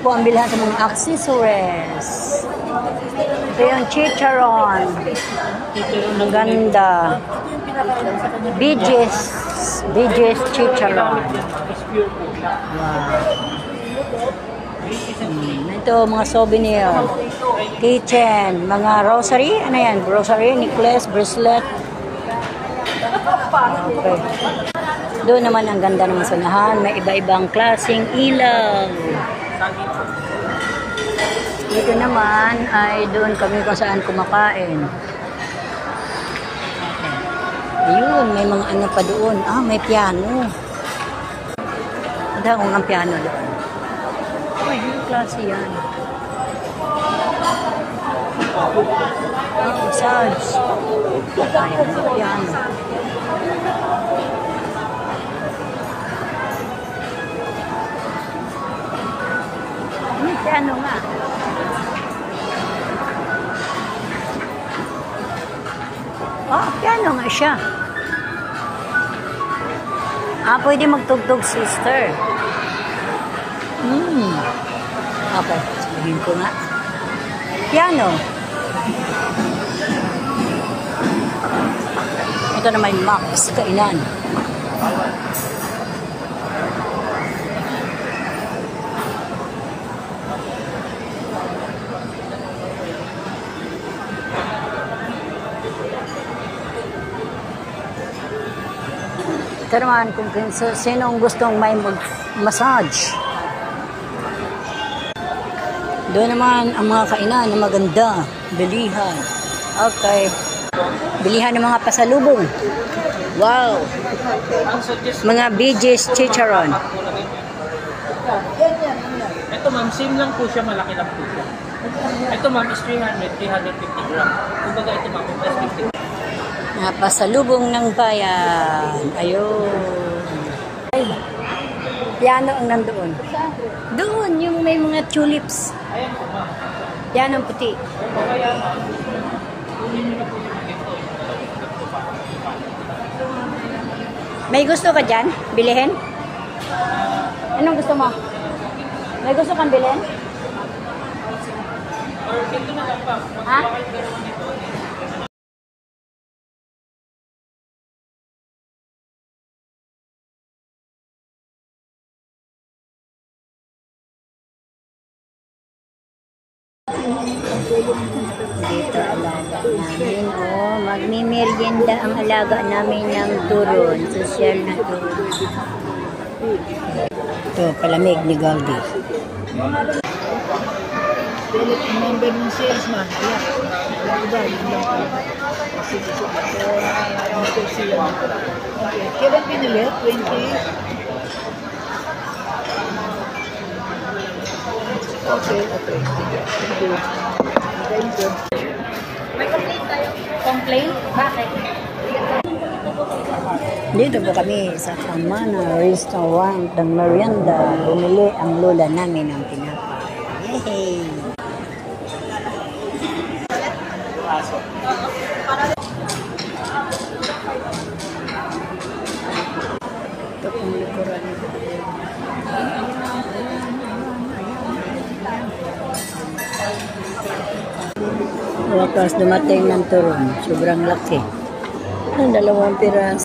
po ang bilhan sa mga accessories. Ito yung chicharon. Ang ganda. BJ's chicharon. Wow. Ito, mga souvenir. Kitchen. Mga rosary. Ano yan? Rosary, necklace, bracelet. Okay. Doon naman ang ganda ng masunahan. May iba-ibang klaseng ilaw. Dito naman ay doon kami kung saan kumakain. Ayun, may mga ano pa doon. May piano. Ada kung ang piano doon. Ay, yung klase yan. Massage. Ayan, piano. Piano nga. Piano nga siya. Pwede magtugtog, sister. Okay, sabihin ko nga. Piano. Ito naman Max, kainan. Ito naman kung sino ang gustong may massage. Doon naman ang mga kainan na maganda. Bilihan. Okay. Bilihan ng mga pasalubong. Wow. Mga BJ's chicharon. Ito ma'am, same lang po siya, malaki lang po siya. Ito ma'am is 350 grams. Kumbaga ito ma'am, plus 50. Pasalubong ng bayan. Ayun. Ay, piano ang nandoon. Doon, yung may mga tulips. Piano ang puti. May gusto ka dyan? Bilihin? Anong gusto mo? May gusto kang bilhin? Ha? Dito alaga namin, magmimerienda ang alaga namin ng turon, social na turon. Ito, palamig ni Galdi. Member ng salesman. Kailan pinili? 20? Okay. Thank you. May complaint tayo. Complaint? Bakit? Dito po kami sa Kamana Restaurant ng merienda. Bumili ang lola namin ng tinapay. Yay! Ito kong likuran. Wakas dumating ng turon. Sobrang laki. Ang 2 piras.